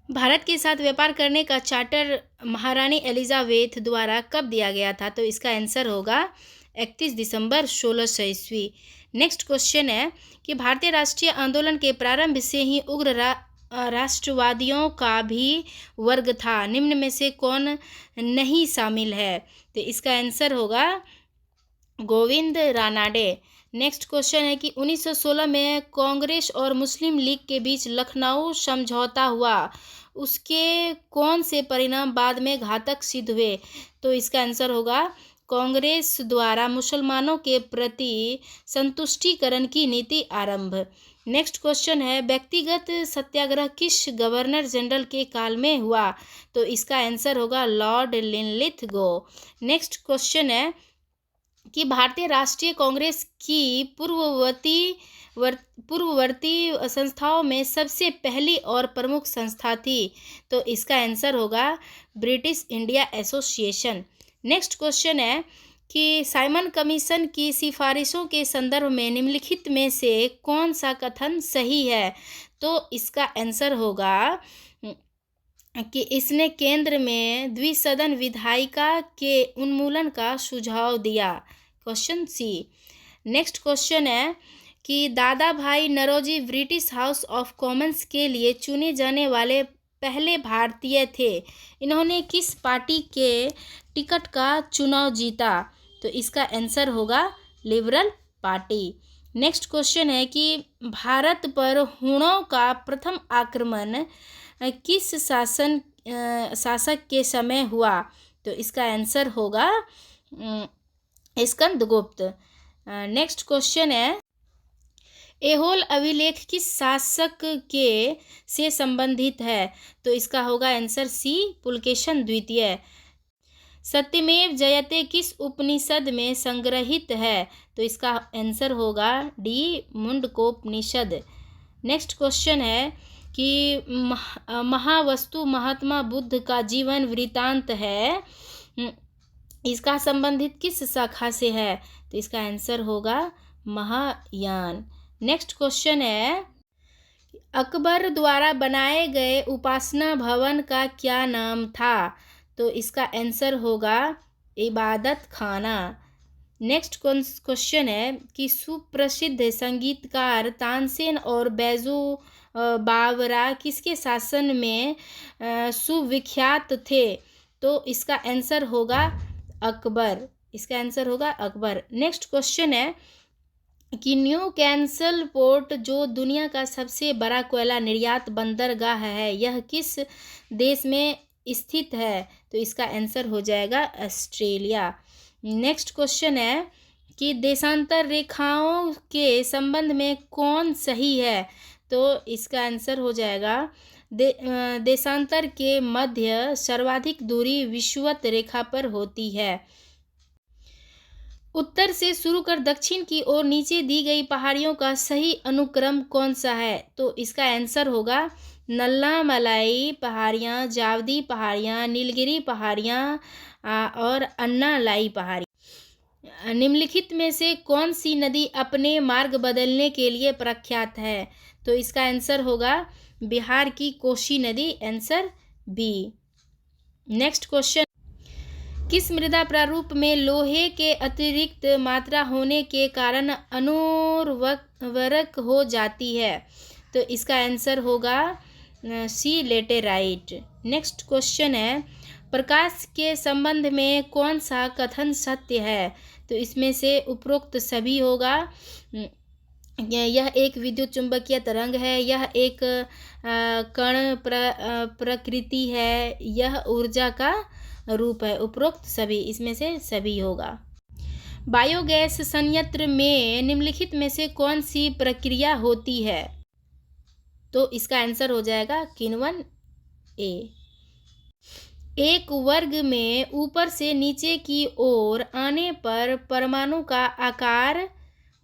भारत के साथ व्यापार करने का चार्टर महारानी एलिजाबेथ द्वारा कब दिया गया था? तो इसका आंसर होगा 31 दिसंबर 1600 ईस्वी। नेक्स्ट क्वेश्चन है कि भारतीय राष्ट्रीय आंदोलन के प्रारंभ से ही उग्र राष्ट्रवादियों का भी वर्ग था। निम्न में से कौन नहीं शामिल है? तो इसका आंसर होगा गोविंद रानाडे। नेक्स्ट क्वेश्चन है कि 1916 में कांग्रेस और मुस्लिम लीग के बीच लखनऊ समझौता हुआ, उसके कौन से परिणाम बाद में घातक सिद्ध हुए? तो इसका आंसर होगा कांग्रेस द्वारा मुसलमानों के प्रति संतुष्टिकरण की नीति आरंभ। नेक्स्ट क्वेश्चन है व्यक्तिगत सत्याग्रह किस गवर्नर जनरल के काल में हुआ? तो इसका आंसर होगा लॉर्ड लिनलिथगो। नेक्स्ट क्वेश्चन है कि भारतीय राष्ट्रीय कांग्रेस की पूर्ववर्ती संस्थाओं में सबसे पहली और प्रमुख संस्था थी। तो इसका आंसर होगा British India association. Next question है कि साइमन कमीशन की सिफारिशों के संदर्भ में निम्नलिखित में से कौन सा कथन सही है? तो इसका आंसर होगा कि इसने केंद्र में द्विसदन विधायिका के उन्मूलन का सुझाव दिया। क्वेश्चन सी। नेक्स्ट क्वेश्चन है कि Dadabhai Naoroji British House of Commons के लिए चुने जाने वाले पहले भारतीय थे। इन्होंने किस पार्टी के टिकट का चुनाव जीता? तो इसका आंसर होगा लिबरल पार्टी। नेक्स्ट क्वेश्चन है कि भारत पर हुणों का प्रथम आक्रमण किस शासक के समय हुआ? तो इसका आंसर होगा स्कंदगुप्त। नेक्स्ट क्वेश्चन है ऐहोल अभिलेख किस शासक के से संबंधित है? तो इसका होगा आंसर सी पुलकेशन द्वितीय। सत्यमेव जयते किस उपनिषद में संग्रहित है? तो इसका आंसर होगा डी मुंडकोपनिषद। नेक्स्ट क्वेश्चन है कि महावस्तु महात्मा बुद्ध का जीवन वृत्तांत है, इसका संबंधित किस शाखा से है? तो इसका आंसर होगा महायान। नेक्स्ट क्वेश्चन है अकबर द्वारा बनाए गए उपासना भवन का क्या नाम था? तो इसका आंसर होगा इबादत खाना। नेक्स्ट क्वेश्चन है कि सुप्रसिद्ध संगीतकार तानसेन और बैजू बावरा किसके शासन में सुविख्यात थे? तो इसका आंसर होगा अकबर। इसका आंसर होगा अकबर। नेक्स्ट क्वेश्चन है कि न्यू कैंसल पोर्ट जो दुनिया का सबसे बड़ा कोयला निर्यात बंदरगाह है, यह किस देश में स्थित है? तो इसका आंसर हो जाएगा ऑस्ट्रेलिया। नेक्स्ट क्वेश्चन है कि देशांतर रेखाओं के संबंध में कौन सही है? तो इसका आंसर हो जाएगा देशांतर के मध्य सर्वाधिक दूरी विषुवत रेखा पर होती है। उत्तर से शुरू कर दक्षिण की ओर नीचे दी गई पहाड़ियों का सही अनुक्रम कौन सा है? तो इसका आंसर होगा नल्लामलाई पहाड़ियाँ, जावदी पहाड़ियाँ, नीलगिरी पहाड़ियाँ और अन्नालाई पहाड़ी। निम्नलिखित में से कौन सी नदी अपने मार्ग बदलने के लिए प्रख्यात है? तो इसका आंसर होगा बिहार की कोसी नदी, आंसर बी। नेक्स्ट क्वेश्चन किस मृदा प्रारूप में लोहे के अतिरिक्त मात्रा होने के कारण अनुर्वरक हो जाती है? तो इसका आंसर होगा सी लेटेराइट। नेक्स्ट क्वेश्चन है प्रकाश के संबंध में कौन सा कथन सत्य है? तो इसमें से उपरोक्त सभी होगा। यह एक विद्युत चुंबकीय तरंग है, यह एक कण प्रकृति है, यह ऊर्जा का रूप है। उपरोक्त सभी, इसमें से सभी होगा। बायोगैस संयंत्र में निम्नलिखित में से कौन सी प्रक्रिया होती है? तो इसका आंसर हो जाएगा किण्वन ए। एक वर्ग में ऊपर से नीचे की ओर आने पर परमाणु का आकार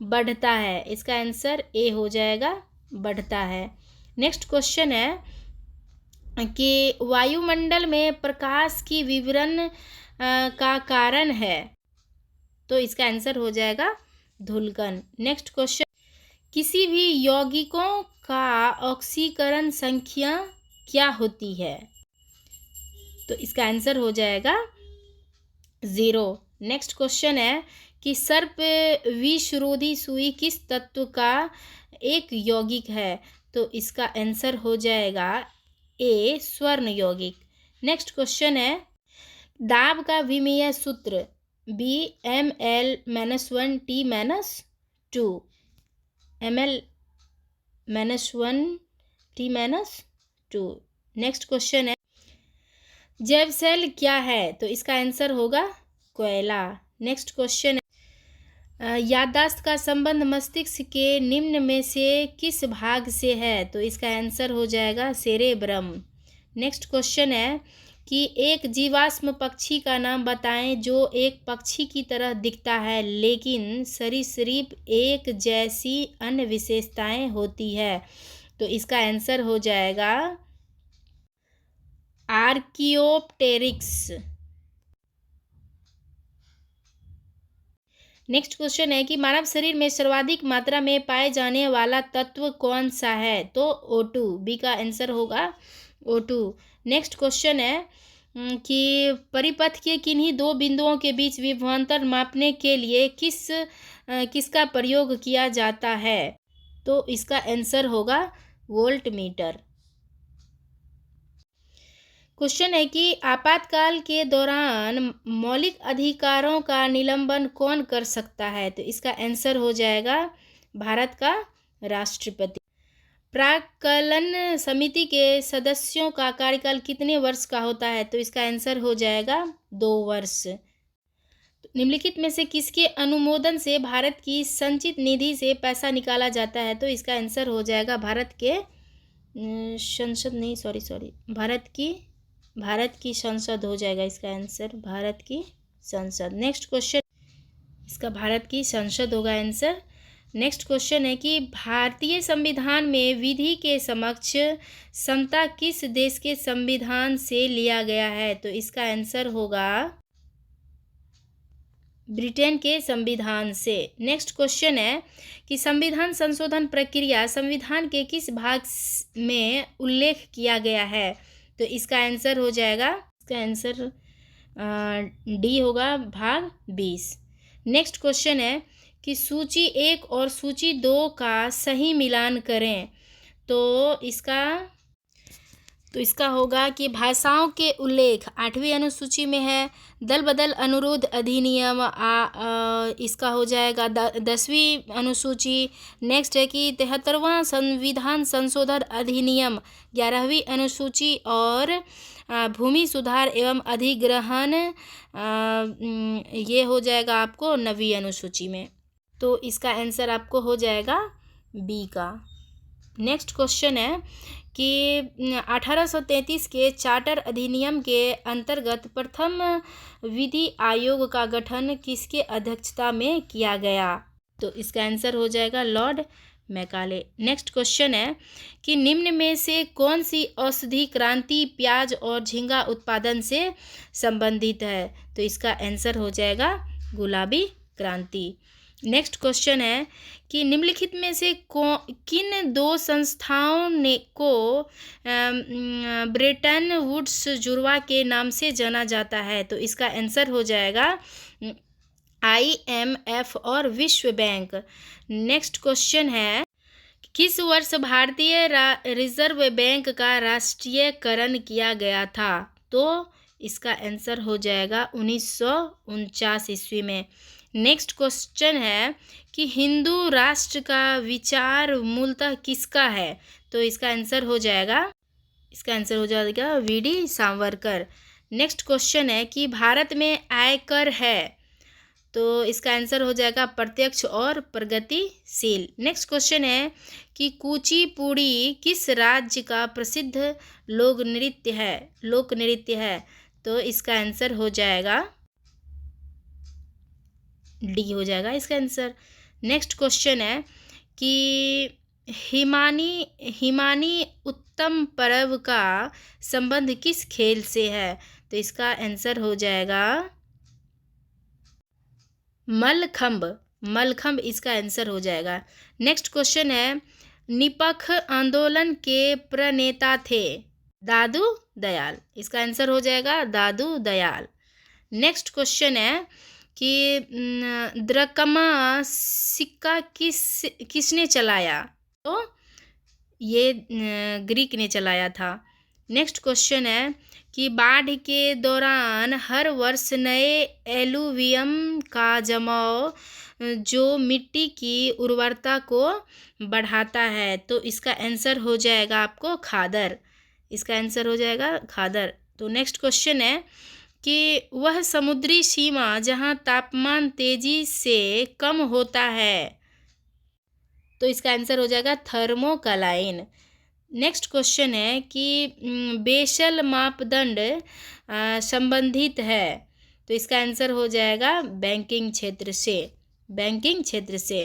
बढ़ता है। इसका आंसर ए हो जाएगा, बढ़ता है। नेक्स्ट क्वेश्चन है कि वायुमंडल में प्रकाश की विवरण का कारण है। तो इसका आंसर हो जाएगा धूलकण। नेक्स्ट क्वेश्चन किसी भी यौगिकों का ऑक्सीकरण संख्या क्या होती है? तो इसका आंसर हो जाएगा 0। नेक्स्ट क्वेश्चन है कि सर्प विषरोधी सुई किस तत्व का एक यौगिक है? तो इसका आंसर हो जाएगा ए स्वर्ण यौगिक। नेक्स्ट क्वेश्चन है दाब का विमीय सूत्र BmL-1T-2 ml-1T-2। नेक्स्ट क्वेश्चन है जैव सेल क्या है? तो इसका आंसर होगा कोयला। नेक्स्ट क्वेश्चन है याददाश्त का संबंध मस्तिष्क के निम्न में से किस भाग से है? तो इसका आंसर हो जाएगा सेरेब्रम। नेक्स्ट क्वेश्चन है कि एक जीवाश्म पक्षी का नाम बताएं जो एक पक्षी की तरह दिखता है लेकिन सरीसृप एक जैसी अन्य विशेषताएं होती है। तो इसका आंसर हो जाएगा आर्कियोप्टेरिक्स। नेक्स्ट क्वेश्चन है कि मानव शरीर में सर्वाधिक मात्रा में पाए जाने वाला तत्व कौन सा है? तो O2। बी का आंसर होगा O2। नेक्स्ट क्वेश्चन है कि परिपथ के किन्हीं दो बिंदुओं के बीच विभवांतर मापने के लिए किसका प्रयोग किया जाता है? तो इसका आंसर होगा वोल्टमीटर। क्वेश्चन है कि आपातकाल के दौरान मौलिक अधिकारों का निलंबन कौन कर सकता है? तो इसका आंसर हो जाएगा भारत का राष्ट्रपति। प्राक्कलन समिति के सदस्यों का कार्यकाल कितने वर्ष का होता है? तो इसका आंसर हो जाएगा 2 वर्ष। निम्नलिखित में से किसके अनुमोदन से भारत की संचित निधि से पैसा निकाला जाता है? तो इसका आंसर हो जाएगा भारत के संसद नहीं सॉरी भारत की संसद हो जाएगा इसका आंसर, भारत की संसद। नेक्स्ट क्वेश्चन इसका भारत की संसद होगा आंसर। नेक्स्ट क्वेश्चन है कि भारतीय संविधान में विधि के समक्ष समता किस देश के संविधान से लिया गया है? तो इसका आंसर होगा ब्रिटेन के संविधान से। नेक्स्ट क्वेश्चन है कि संविधान संशोधन प्रक्रिया संविधान के किस भाग में उल्लेख किया गया है? तो इसका आंसर हो जाएगा इसका आंसर डी होगा भाग 20। नेक्स्ट क्वेश्चन है कि सूची 1 और सूची 2 का सही मिलान करें। तो इसका होगा कि भाषाओं के उल्लेख 8वीं अनुसूची में है। दल बदल अनुरोध अधिनियम इसका हो जाएगा 10वीं अनुसूची। नेक्स्ट है कि 73वां संविधान संशोधन अधिनियम 11वीं अनुसूची और भूमि सुधार एवं अधिग्रहण ये हो जाएगा आपको 9वीं अनुसूची में। तो इसका आंसर आपको हो जाएगा बी का। नेक्स्ट क्वेश्चन है कि 1833 के चार्टर अधिनियम के अंतर्गत प्रथम विधि आयोग का गठन किसके अध्यक्षता में किया गया? तो इसका आंसर हो जाएगा लॉर्ड मैकाले। नेक्स्ट क्वेश्चन है कि निम्न में से कौन सी औषधि क्रांति प्याज और झींगा उत्पादन से संबंधित है? तो इसका आंसर हो जाएगा गुलाबी क्रांति। नेक्स्ट क्वेश्चन है कि निम्नलिखित में से किन 2 संस्थाओं को ब्रेटन वुड्स जुड़वा के नाम से जाना जाता है? तो इसका आंसर हो जाएगा IMF और विश्व बैंक। नेक्स्ट क्वेश्चन है किस वर्ष भारतीय रिजर्व बैंक का राष्ट्रीयकरण किया गया था? तो इसका आंसर हो जाएगा 1949 ईस्वी में। नेक्स्ट क्वेश्चन है कि हिंदू राष्ट्र का विचार मूलतः किसका है? तो इसका आंसर हो जाएगा VD सावरकर। नेक्स्ट क्वेश्चन है कि भारत में आयकर है? तो इसका आंसर हो जाएगा प्रत्यक्ष और प्रगतिशील। नेक्स्ट क्वेश्चन है कि कुचिपुड़ी किस राज्य का प्रसिद्ध लोक नृत्य है? तो इसका आंसर हो जाएगा डी हो जाएगा इसका आंसर। नेक्स्ट क्वेश्चन है कि हिमानी उत्तम पर्व का संबंध किस खेल से है? तो इसका आंसर हो जाएगा मलखंब इसका आंसर हो जाएगा। नेक्स्ट क्वेश्चन है निपख आंदोलन के प्रणेता थे? दादू दयाल, इसका आंसर हो जाएगा दादू दयाल। नेक्स्ट क्वेश्चन है कि द्रकमा सिक्का किसने चलाया? तो ये ग्रीक ने चलाया था। नेक्स्ट क्वेश्चन है कि बाढ़ के दौरान हर वर्ष नए एलुवियम का जमाव जो मिट्टी की उर्वरता को बढ़ाता है, तो इसका आंसर हो जाएगा आपको खादर, इसका आंसर हो जाएगा खादर। तो नेक्स्ट क्वेश्चन है कि वह समुद्री सीमा जहां तापमान तेजी से कम होता है, तो इसका आंसर हो जाएगा थर्मोकलाइन। नेक्स्ट क्वेश्चन है कि बेसल मापदंड संबंधित है, तो इसका आंसर हो जाएगा बैंकिंग क्षेत्र से, बैंकिंग क्षेत्र से।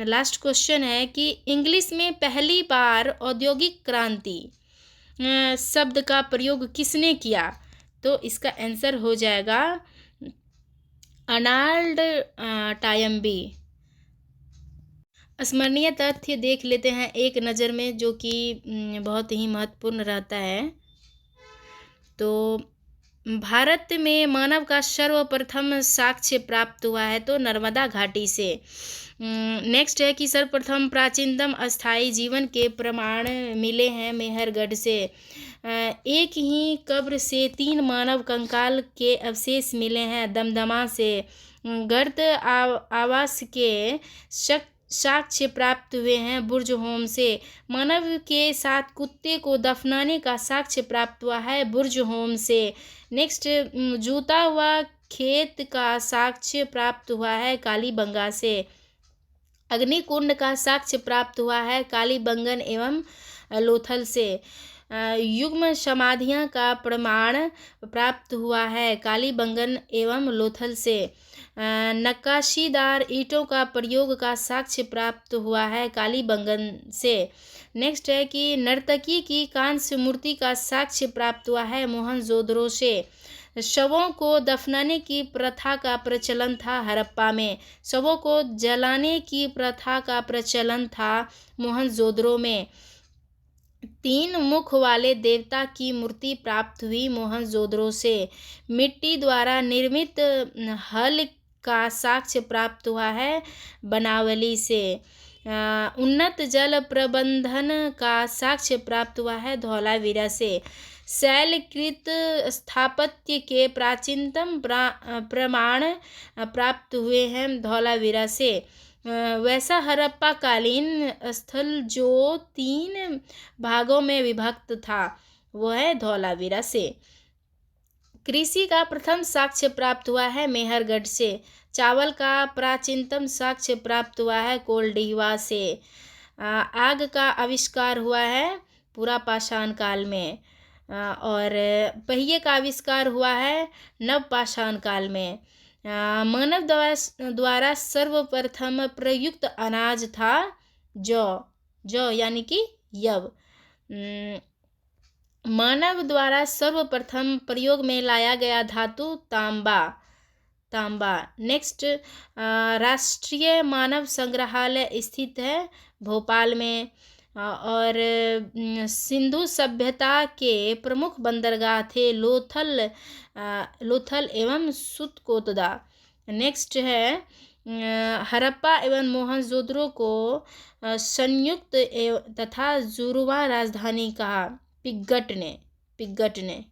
लास्ट क्वेश्चन है कि इंग्लिश में पहली बार औद्योगिक क्रांति शब्द का प्रयोग किसने किया? तो इसका आंसर हो जाएगा अर्नाल्ड टायम्बी। स्मरणीय तथ्य देख लेते हैं एक नज़र में, जो कि बहुत ही महत्वपूर्ण रहता है। तो भारत में मानव का सर्वप्रथम साक्ष्य प्राप्त हुआ है, तो नर्मदा घाटी से। नेक्स्ट है कि सर्वप्रथम प्राचीनतम अस्थायी जीवन के प्रमाण मिले हैं मेहरगढ़ से। एक ही कब्र से 3 मानव कंकाल के अवशेष मिले हैं दमदमा से। गर्द आवास के साक्ष्य प्राप्त हुए हैं बुर्जहोम से। मानव के साथ कुत्ते को दफनाने का साक्ष्य प्राप्त हुआ है बुर्जहोम से। नेक्स्ट, जूता हुआ खेत का साक्ष्य प्राप्त हुआ है कालीबंगा से। अग्निकुंड का साक्ष्य प्राप्त हुआ है कालीबंगन एवं लोथल से। युग्म समाधियां का प्रमाण प्राप्त हुआ है कालीबंगन एवं लोथल से। नक्काशीदार ईंटों का प्रयोग का साक्ष्य प्राप्त हुआ है कालीबंगन से। नेक्स्ट है कि नर्तकी की कांस्य मूर्ति का साक्ष्य प्राप्त हुआ है मोहनजोदड़ो से। शवों को दफनाने की प्रथा का प्रचलन था हड़प्पा में। शवों को जलाने की प्रथा का प्रचलन था मोहनजोदड़ो में। 3 मुख वाले देवता की मूर्ति प्राप्त हुई मोहनजोदड़ो से। मिट्टी द्वारा निर्मित हल का साक्ष्य प्राप्त हुआ है बनावली से। उन्नत जल प्रबंधन का साक्ष्य प्राप्त हुआ है धौलावीरा से। शैलकृत स्थापत्य के प्राचीनतम प्रमाण प्राप्त हुए हैं धौलावीरा से। वैसा हड़प्पा कालीन स्थल जो 3 भागों में विभक्त था, वो है धौलावीरा से। कृषि का प्रथम साक्ष्य प्राप्त हुआ है मेहरगढ़ से। चावल का प्राचीनतम साक्ष्य प्राप्त हुआ है कोलडीवा से। आग का आविष्कार हुआ है पुरापाषाण काल में। और पहिए का आविष्कार हुआ है नवपाषाण काल में। मानव द्वारा सर्वप्रथम प्रयुक्त अनाज था जौ यानी कि यव। मानव द्वारा सर्वप्रथम प्रयोग में लाया गया धातु तांबा। नेक्स्ट, राष्ट्रीय मानव संग्रहालय स्थित है भोपाल में। और सिंधु सभ्यता के प्रमुख बंदरगाह थे लोथल एवं सुतकोतदा। नेक्स्ट है हड़प्पा एवं मोहनजोदड़ो को संयुक्त तथा जुड़वा राजधानी कहा पिग्गट ने।